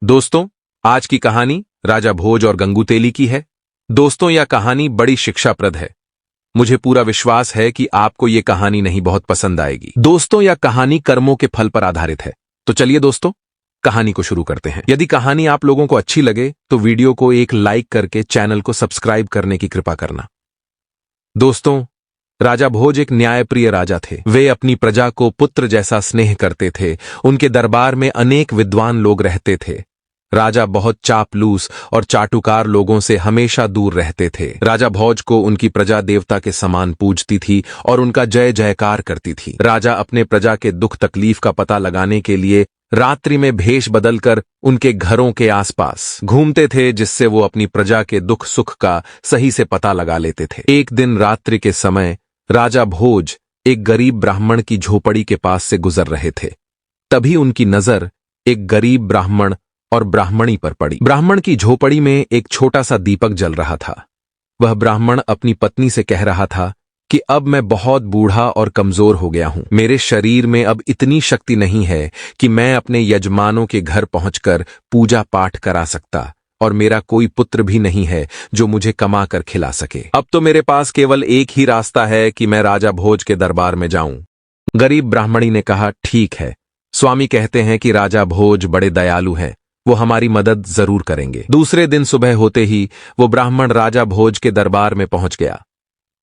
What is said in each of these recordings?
दोस्तों, आज की कहानी राजा भोज और गंगू तेली की है। दोस्तों, यह कहानी बड़ी शिक्षाप्रद है। मुझे पूरा विश्वास है कि आपको यह कहानी नहीं बहुत पसंद आएगी। दोस्तों, यह कहानी कर्मों के फल पर आधारित है। तो चलिए दोस्तों, कहानी को शुरू करते हैं। यदि कहानी आप लोगों को अच्छी लगे तो वीडियो को एक लाइक करके चैनल को सब्सक्राइब करने की कृपा करना। दोस्तों, राजा भोज एक न्यायप्रिय राजा थे। वे अपनी प्रजा को पुत्र जैसा स्नेह करते थे। उनके दरबार में अनेक विद्वान लोग रहते थे। राजा बहुत चापलूस और चाटुकार लोगों से हमेशा दूर रहते थे। राजा भोज को उनकी प्रजा देवता के समान पूजती थी और उनका जय जयकार करती थी। राजा अपने प्रजा के दुख तकलीफ का पता लगाने के लिए रात्रि में भेष बदलकर उनके घरों के आसपास घूमते थे, जिससे वो अपनी प्रजा के दुख सुख का सही से पता लगा लेते थे। एक दिन रात्रि के समय राजा भोज एक गरीब ब्राह्मण की झोपड़ी के पास से गुजर रहे थे। तभी उनकी नजर एक गरीब ब्राह्मण और ब्राह्मणी पर पड़ी। ब्राह्मण की झोपड़ी में एक छोटा सा दीपक जल रहा था। वह ब्राह्मण अपनी पत्नी से कह रहा था कि अब मैं बहुत बूढ़ा और कमजोर हो गया हूं। मेरे शरीर में अब इतनी शक्ति नहीं है कि मैं अपने यजमानों के घर पहुंचकर पूजा पाठ करा सकता, और मेरा कोई पुत्र भी नहीं है जो मुझे कमा कर खिला सके। अब तो मेरे पास केवल एक ही रास्ता है कि मैं राजा भोज के दरबार में जाऊं। गरीब ब्राह्मणी ने कहा, ठीक है, स्वामी कहते हैं कि राजा भोज बड़े दयालु हैं, वो हमारी मदद जरूर करेंगे। दूसरे दिन सुबह होते ही वो ब्राह्मण राजा भोज के दरबार में पहुंच गया।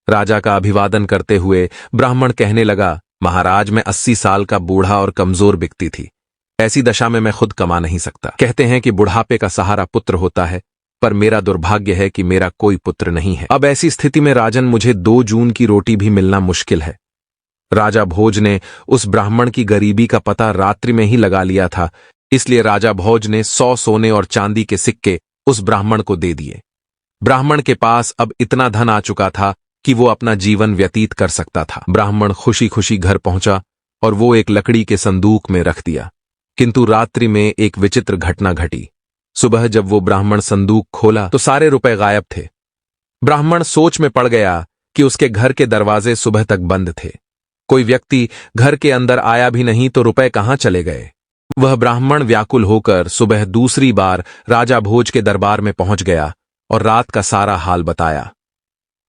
राजा का अभिवादन करते हुए ब्राह्मण कहने लगा, महाराज, मैं 80 साल का बूढ़ा और कमजोर व्यक्ति थी। ऐसी दशा में मैं खुद कमा नहीं सकता। कहते हैं कि बुढ़ापे का सहारा पुत्र होता है, पर मेरा दुर्भाग्य है कि मेरा कोई पुत्र नहीं है। अब ऐसी स्थिति में राजन, मुझे 2 जून की रोटी भी मिलना मुश्किल है। राजा भोज ने उस ब्राह्मण की गरीबी का पता रात्रि में ही लगा लिया था, इसलिए राजा भोज ने 100 सोने और चांदी के सिक्के उस ब्राह्मण को दे दिए। ब्राह्मण के पास अब इतना धन आ चुका था कि वो अपना जीवन व्यतीत कर सकता था। ब्राह्मण खुशी खुशी घर पहुंचा और वो एक लकड़ी के संदूक में रख दिया। किंतु रात्रि में एक विचित्र घटना घटी। सुबह जब वो ब्राह्मण संदूक खोला तो सारे रुपए गायब थे। ब्राह्मण सोच में पड़ गया कि उसके घर के दरवाजे सुबह तक बंद थे। कोई व्यक्ति घर के अंदर आया भी नहीं तो रुपए कहां चले गए। वह ब्राह्मण व्याकुल होकर सुबह दूसरी बार राजा भोज के दरबार में पहुंच गया और रात का सारा हाल बताया।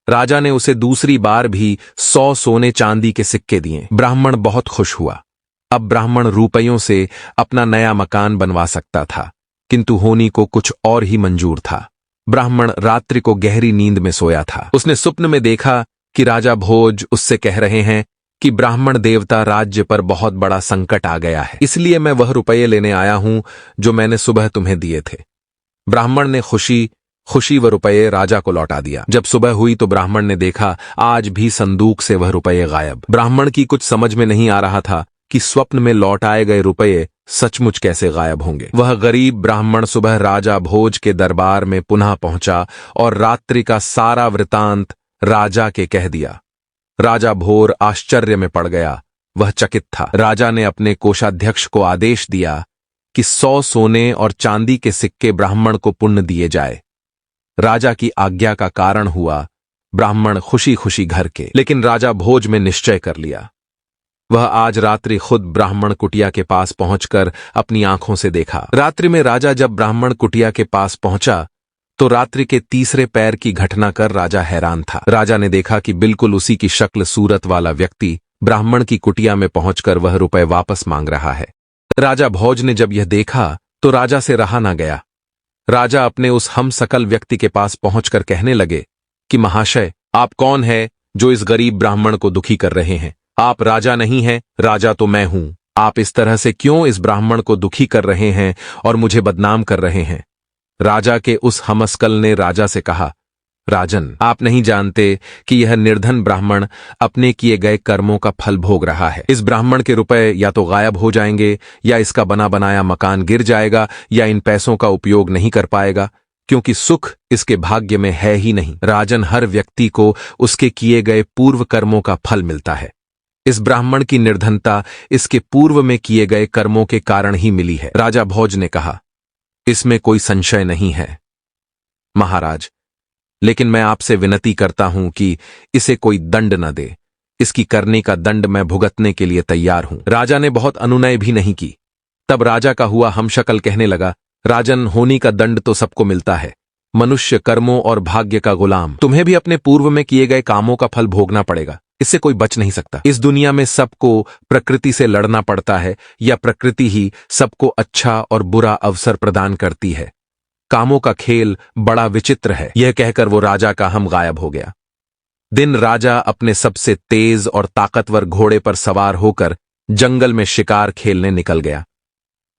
राजा ने उसे दूसरी बार भी 100 सोने चांदी के सिक्के दिए। ब्राह्मण बहुत खुश हुआ। अब ब्राह्मण रुपयों से अपना नया मकान बनवा सकता था, किंतु होनी को कुछ और ही मंजूर था। ब्राह्मण रात्रि को गहरी नींद में सोया था। उसने स्वप्न में देखा कि राजा भोज उससे कह रहे हैं कि ब्राह्मण देवता, राज्य पर बहुत बड़ा संकट आ गया है, इसलिए मैं वह रुपये लेने आया हूं जो मैंने सुबह तुम्हें दिए थे। ब्राह्मण ने खुशी खुशी वह रुपये राजा को लौटा दिया। जब सुबह हुई तो ब्राह्मण ने देखा आज भी संदूक से वह रुपये गायब। ब्राह्मण की कुछ समझ में नहीं आ रहा था कि स्वप्न में लौटाए गए रुपये सचमुच कैसे गायब होंगे। वह गरीब ब्राह्मण सुबह राजा भोज के दरबार में पुनः पहुंचा और रात्रि का सारा वृतांत राजा के कह दिया। राजा भोर आश्चर्य में पड़ गया। वह चकित था। राजा ने अपने कोषाध्यक्ष को आदेश दिया कि 100 सोने और चांदी के सिक्के ब्राह्मण को पुण्य दिए जाए। राजा की आज्ञा का कारण हुआ ब्राह्मण खुशी खुशी घर के। लेकिन राजा भोज में निश्चय कर लिया। वह आज रात्रि खुद ब्राह्मण कुटिया के पास पहुंचकर अपनी आंखों से देखा। रात्रि में राजा जब ब्राह्मण कुटिया के पास पहुंचा तो रात्रि के तीसरे पैर की घटना कर राजा हैरान था। राजा ने देखा कि बिल्कुल उसी की शक्ल सूरत वाला व्यक्ति ब्राह्मण की कुटिया में पहुंचकर वह रुपए वापस मांग रहा है। राजा भोज ने जब यह देखा तो राजा से रहा ना गया। राजा अपने उस हम सकल व्यक्ति के पास पहुंचकर कहने लगे कि महाशय, आप कौन है जो इस गरीब ब्राह्मण को दुखी कर रहे हैं? आप राजा नहीं हैं, राजा तो मैं हूं। आप इस तरह से क्यों इस ब्राह्मण को दुखी कर रहे हैं और मुझे बदनाम कर रहे हैं? राजा के उस हमस्कल ने राजा से कहा, राजन, आप नहीं जानते कि यह निर्धन ब्राह्मण अपने किए गए कर्मों का फल भोग रहा है। इस ब्राह्मण के रुपए या तो गायब हो जाएंगे, या इसका बना बनाया मकान गिर जाएगा, या इन पैसों का उपयोग नहीं कर पाएगा, क्योंकि सुख इसके भाग्य में है ही नहीं। राजन, हर व्यक्ति को उसके किए गए पूर्व कर्मों का फल मिलता है। इस ब्राह्मण की निर्धनता इसके पूर्व में किए गए कर्मों के कारण ही मिली है। राजा भोज ने कहा, इसमें कोई संशय नहीं है महाराज, लेकिन मैं आपसे विनती करता हूं कि इसे कोई दंड न दे। इसकी करने का दंड मैं भुगतने के लिए तैयार हूं। राजा ने बहुत अनुनय भी नहीं की। तब राजा का हुआ हमशक्ल कहने लगा, राजन होने का दंड तो सबको मिलता है, मनुष्य कर्मों और भाग्य का गुलाम। तुम्हें भी अपने पूर्व में किए गए कामों का फल भोगना पड़ेगा, इससे कोई बच नहीं सकता। इस दुनिया में सबको प्रकृति से लड़ना पड़ता है या प्रकृति ही सबको अच्छा और बुरा अवसर प्रदान करती है। कामों का खेल बड़ा विचित्र है। यह कहकर वो राजा का हम गायब हो गया। दिन राजा अपने सबसे तेज और ताकतवर घोड़े पर सवार होकर जंगल में शिकार खेलने निकल गया।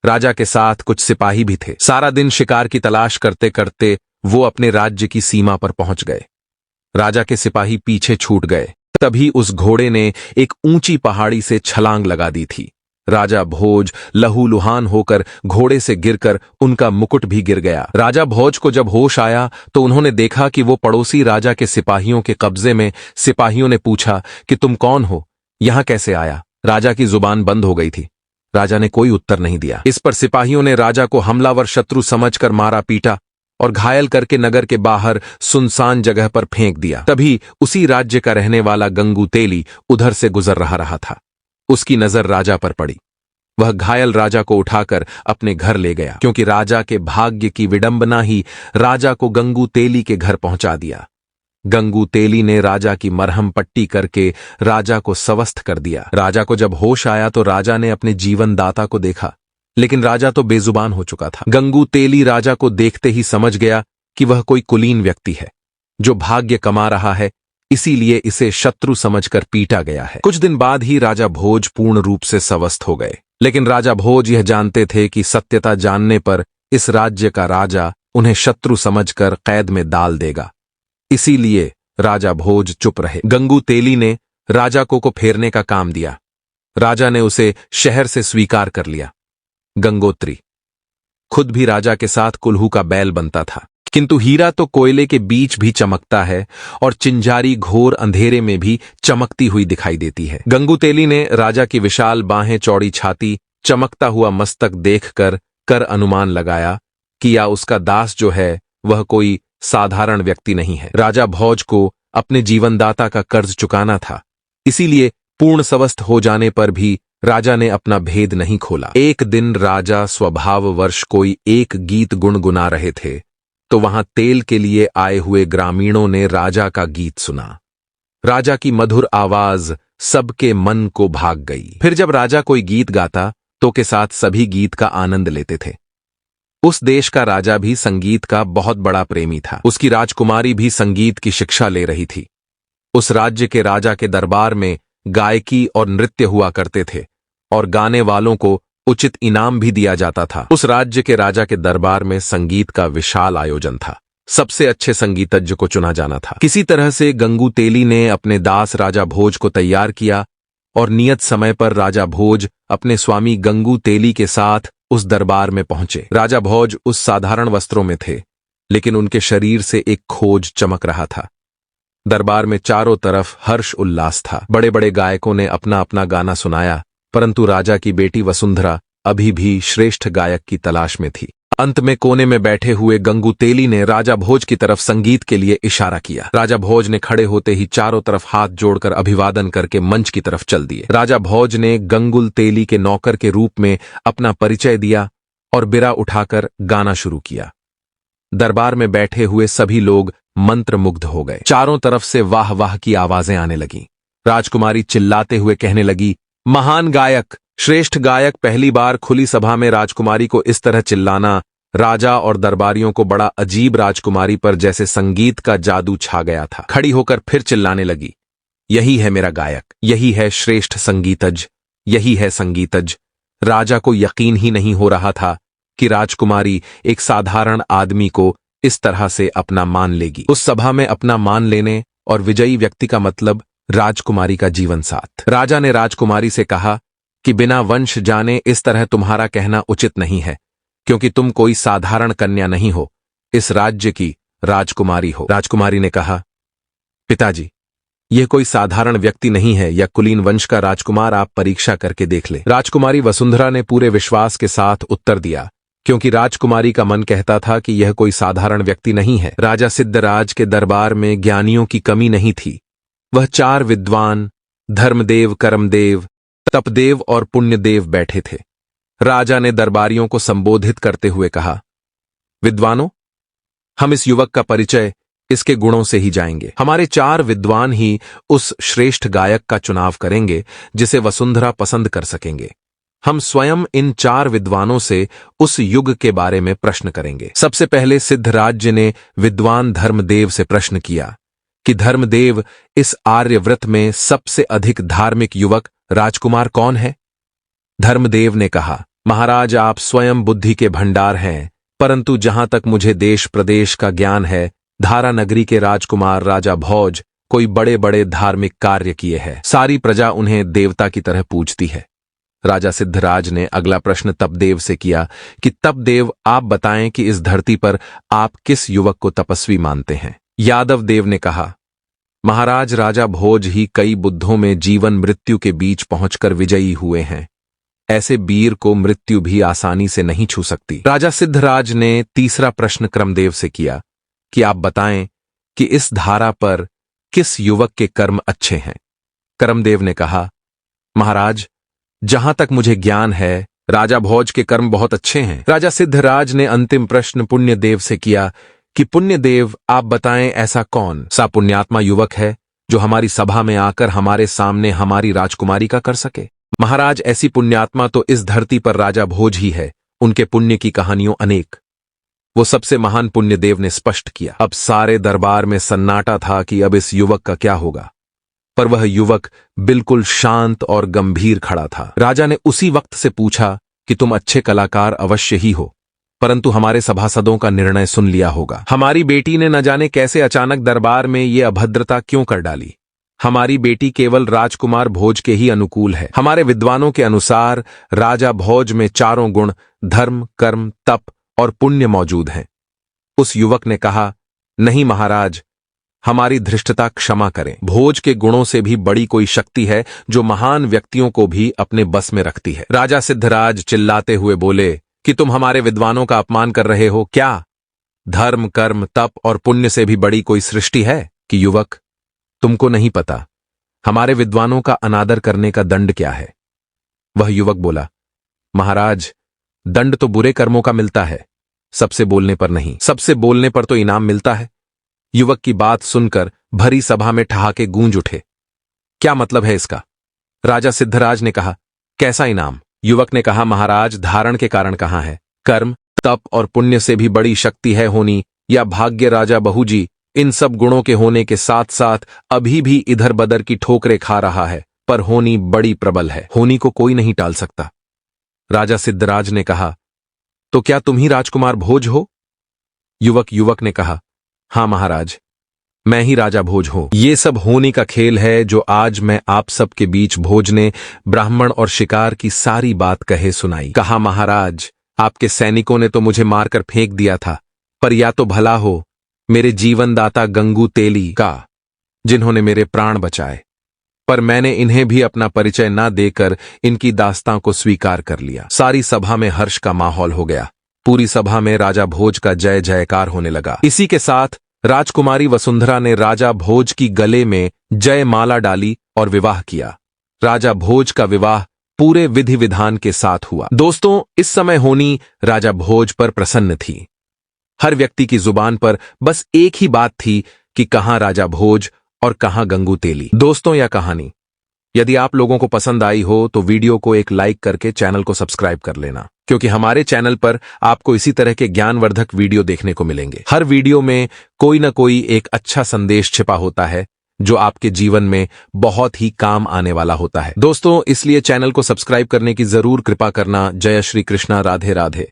राजा के साथ कुछ सिपाही भी थे। सारा दिन शिकार की तलाश करते करते वो अपने राज्य की सीमा पर पहुंच गए। राजा के सिपाही पीछे छूट गए। तभी उस घोड़े ने एक ऊंची पहाड़ी से छलांग लगा दी थी। राजा भोज लहूलुहान होकर घोड़े से गिरकर उनका मुकुट भी गिर गया। राजा भोज को जब होश आया तो उन्होंने देखा कि वो पड़ोसी राजा के सिपाहियों के कब्जे में। सिपाहियों ने पूछा कि तुम कौन हो, यहां कैसे आया? राजा की जुबान बंद हो गई थी। राजा ने कोई उत्तर नहीं दिया। इस पर सिपाहियों ने राजा को हमलावर शत्रु समझकर मारा पीटा और घायल करके नगर के बाहर सुनसान जगह पर फेंक दिया। तभी उसी राज्य का रहने वाला गंगू तेली उधर से गुजर रहा था। उसकी नजर राजा पर पड़ी। वह घायल राजा को उठाकर अपने घर ले गया, क्योंकि राजा के भाग्य की विडंबना ही राजा को गंगू तेली के घर पहुंचा दिया। गंगू तेली ने राजा की मरहम पट्टी करके राजा को स्वस्थ कर दिया। राजा को जब होश आया तो राजा ने अपने जीवनदाता को देखा, लेकिन राजा तो बेजुबान हो चुका था। गंगू तेली राजा को देखते ही समझ गया कि वह कोई कुलीन व्यक्ति है जो भाग्य कमा रहा है, इसीलिए इसे शत्रु समझकर पीटा गया है। कुछ दिन बाद ही राजा भोज पूर्ण रूप से स्वस्थ हो गए, लेकिन राजा भोज यह जानते थे कि सत्यता जानने पर इस राज्य का राजा उन्हें शत्रु समझकर कैद में डाल देगा। इसीलिए राजा भोज चुप रहे। गंगू तेली ने राजा को फेरने का काम दिया। राजा ने उसे शहर से स्वीकार कर लिया। गंगोत्री खुद भी राजा के साथ कुल्हू का बैल बनता था, किंतु हीरा तो कोयले के बीच भी चमकता है और चिंजारी घोर अंधेरे में भी चमकती हुई दिखाई देती है। गंगू तेली ने राजा की विशाल बाहें, चौड़ी छाती, चमकता हुआ मस्तक देखकर कर अनुमान लगाया कि या उसका दास जो है वह कोई साधारण व्यक्ति नहीं है। राजा भोज को अपने जीवनदाता का कर्ज चुकाना था, इसीलिए पूर्ण स्वस्थ हो जाने पर भी राजा ने अपना भेद नहीं खोला। एक दिन राजा स्वभाववश कोई एक गीत गुनगुना रहे थे तो वहां तेल के लिए आए हुए ग्रामीणों ने राजा का गीत सुना। राजा की मधुर आवाज सबके मन को भाग गई। फिर जब राजा कोई गीत गाता तो के साथ सभी गीत का आनंद लेते थे। उस देश का राजा भी संगीत का बहुत बड़ा प्रेमी था। उसकी राजकुमारी भी संगीत की शिक्षा ले रही थी। उस राज्य के राजा के दरबार में गायकी और नृत्य हुआ करते थे और गाने वालों को उचित इनाम भी दिया जाता था। उस राज्य के राजा के दरबार में संगीत का विशाल आयोजन था। सबसे अच्छे संगीतज्ञ को चुना जाना था। किसी तरह से गंगू तेली ने अपने दास राजा भोज को तैयार किया और नियत समय पर राजा भोज अपने स्वामी गंगू तेली के साथ उस दरबार में पहुंचे। राजा भोज उस साधारण वस्त्रों में थे, लेकिन उनके शरीर से एक खोज चमक रहा था। दरबार में चारों तरफ हर्ष उल्लास था। बड़े बड़े गायकों ने अपना अपना गाना सुनाया, परंतु राजा की बेटी वसुंधरा अभी भी श्रेष्ठ गायक की तलाश में थी। अंत में कोने में बैठे हुए गंगू तेली ने राजा भोज की तरफ संगीत के लिए इशारा किया। राजा भोज ने खड़े होते ही चारों तरफ हाथ जोड़कर अभिवादन करके मंच की तरफ चल दिए। राजा भोज ने गंगुल तेली के नौकर के रूप में अपना परिचय दिया और बिरा उठाकर गाना शुरू किया। दरबार में बैठे हुए सभी लोग मंत्रमुग्ध हो गए। चारों तरफ से वाह वाह की आवाजें आने लगीं। राजकुमारी चिल्लाते हुए कहने लगी, महान गायक, श्रेष्ठ गायक। पहली बार खुली सभा में राजकुमारी को इस तरह चिल्लाना राजा और दरबारियों को बड़ा अजीब, राजकुमारी पर जैसे संगीत का जादू छा गया था। खड़ी होकर फिर चिल्लाने लगी, यही है मेरा गायक, यही है श्रेष्ठ संगीतज्ञ, यही है संगीतज्ञ। राजा को यकीन ही नहीं हो रहा था कि राजकुमारी एक साधारण आदमी को इस तरह से अपना मान लेगी। उस सभा में अपना मान लेने और विजयी व्यक्ति का मतलब राजकुमारी का जीवन साथ। राजा ने राजकुमारी से कहा कि बिना वंश जाने इस तरह तुम्हारा कहना उचित नहीं है, क्योंकि तुम कोई साधारण कन्या नहीं हो, इस राज्य की राजकुमारी हो। राजकुमारी ने कहा, पिताजी, यह कोई साधारण व्यक्ति नहीं है या कुलीन वंश का राजकुमार, आप परीक्षा करके देख ले। राजकुमारी वसुंधरा ने पूरे विश्वास के साथ उत्तर दिया, क्योंकि राजकुमारी का मन कहता था कि यह कोई साधारण व्यक्ति नहीं है। राजा सिद्धराज के दरबार में ज्ञानियों की कमी नहीं थी। वह 4 विद्वान, धर्मदेव, कर्मदेव, तपदेव और पुण्यदेव बैठे थे। राजा ने दरबारियों को संबोधित करते हुए कहा, विद्वानों, हम इस युवक का परिचय इसके गुणों से ही जाएंगे। हमारे 4 विद्वान ही उस श्रेष्ठ गायक का चुनाव करेंगे जिसे वसुंधरा पसंद कर सकेंगे। हम स्वयं इन 4 विद्वानों से उस युग के बारे में प्रश्न करेंगे। सबसे पहले सिद्धराज्य ने विद्वान धर्मदेव से प्रश्न किया कि धर्मदेव, इस आर्यव्रत में सबसे अधिक धार्मिक युवक राजकुमार कौन है? धर्मदेव ने कहा, महाराज, आप स्वयं बुद्धि के भंडार हैं, परंतु जहां तक मुझे देश प्रदेश का ज्ञान है, धारा नगरी के राजकुमार राजा भोज कोई बड़े बड़े धार्मिक कार्य किए हैं। सारी प्रजा उन्हें देवता की तरह पूजती है। राजा सिद्धराज ने अगला प्रश्न तपदेव से किया कि तपदेव, आप बताएं कि इस धरती पर आप किस युवक को तपस्वी मानते हैं? यादव देव ने कहा, महाराज, राजा भोज ही कई युद्धों में जीवन मृत्यु के बीच पहुंचकर विजयी हुए हैं। ऐसे वीर को मृत्यु भी आसानी से नहीं छू सकती। राजा सिद्धराज ने तीसरा प्रश्न क्रमदेव से किया कि आप बताएं कि इस धारा पर किस युवक के कर्म अच्छे हैं? कर्मदेव ने कहा, महाराज, जहां तक मुझे ज्ञान है, राजा भोज के कर्म बहुत अच्छे हैं। राजा सिद्धराज ने अंतिम प्रश्न पुण्यदेव से किया कि पुण्यदेव, आप बताएं ऐसा कौन सा पुण्यात्मा युवक है जो हमारी सभा में आकर हमारे सामने हमारी राजकुमारी का कर सके? महाराज, ऐसी पुण्यात्मा तो इस धरती पर राजा भोज ही है। उनके पुण्य की कहानियों अनेक। वो सबसे महान पुण्यदेव ने स्पष्ट किया। अब सारे दरबार में सन्नाटा था कि अब इस युवक का क्या होगा, पर वह युवक बिल्कुल शांत और गंभीर खड़ा था। राजा ने उसी वक्त से पूछा कि तुम अच्छे कलाकार अवश्य ही हो, परंतु हमारे सभासदों का निर्णय सुन लिया होगा। हमारी बेटी ने न जाने कैसे अचानक दरबार में ये अभद्रता क्यों कर डाली। हमारी बेटी केवल राजकुमार भोज के ही अनुकूल है। हमारे विद्वानों के अनुसार राजा भोज में 4 गुण धर्म, कर्म, तप और पुण्य मौजूद हैं। उस युवक ने कहा, नहीं महाराज, हमारी धृष्टता क्षमा करें। भोज के गुणों से भी बड़ी कोई शक्ति है जो महान व्यक्तियों को भी अपने बस में रखती है। राजा सिद्धराज चिल्लाते हुए बोले कि तुम हमारे विद्वानों का अपमान कर रहे हो क्या? धर्म, कर्म, तप और पुण्य से भी बड़ी कोई सृष्टि है कि युवक, तुमको नहीं पता हमारे विद्वानों का अनादर करने का दंड क्या है? वह युवक बोला, महाराज, दंड तो बुरे कर्मों का मिलता है, सबसे बोलने पर नहीं। सबसे बोलने पर तो इनाम मिलता है। युवक की बात सुनकर भरी सभा में ठहाके गूंज उठे। क्या मतलब है इसका? राजा सिद्धराज ने कहा, कैसा इनाम? युवक ने कहा, महाराज, धारण के कारण कहाँ है? कर्म, तप और पुण्य से भी बड़ी शक्ति है होनी या भाग्य? राजा बहूजी इन सब गुणों के होने के साथ साथ अभी भी इधर बदर की ठोकरें खा रहा है, पर होनी बड़ी प्रबल है। होनी को कोई नहीं टाल सकता। राजा सिद्धराज ने कहा, तो क्या तुम ही राजकुमार भोज हो? युवक ने कहा, हां महाराज, मैं ही राजा भोज हूं। ये सब होनी का खेल है जो आज मैं आप सब के बीच भोज ने ब्राह्मण और शिकार की सारी बात कहे सुनाई। कहा, महाराज, आपके सैनिकों ने तो मुझे मारकर फेंक दिया था, पर या तो भला हो मेरे जीवनदाता गंगू तेली का, जिन्होंने मेरे प्राण बचाए, पर मैंने इन्हें भी अपना परिचय न देकर इनकी दास्तां को स्वीकार कर लिया। सारी सभा में हर्ष का माहौल हो गया। पूरी सभा में राजा भोज का जय जयकार होने लगा। इसी के साथ राजकुमारी वसुंधरा ने राजा भोज की गले में जय माला डाली और विवाह किया। राजा भोज का विवाह पूरे विधि विधान के साथ हुआ। दोस्तों, इस समय होनी राजा भोज पर प्रसन्न थी। हर व्यक्ति की जुबान पर बस एक ही बात थी कि कहां राजा भोज और कहां गंगू तेली। दोस्तों, यह कहानी यदि आप लोगों को पसंद आई हो तो वीडियो को एक लाइक करके चैनल को सब्सक्राइब कर लेना, क्योंकि हमारे चैनल पर आपको इसी तरह के ज्ञानवर्धक वीडियो देखने को मिलेंगे। हर वीडियो में कोई न कोई एक अच्छा संदेश छिपा होता है जो आपके जीवन में बहुत ही काम आने वाला होता है। दोस्तों, इसलिए चैनल को सब्सक्राइब करने की जरूर कृपा करना। जय श्री कृष्णा, राधे राधे।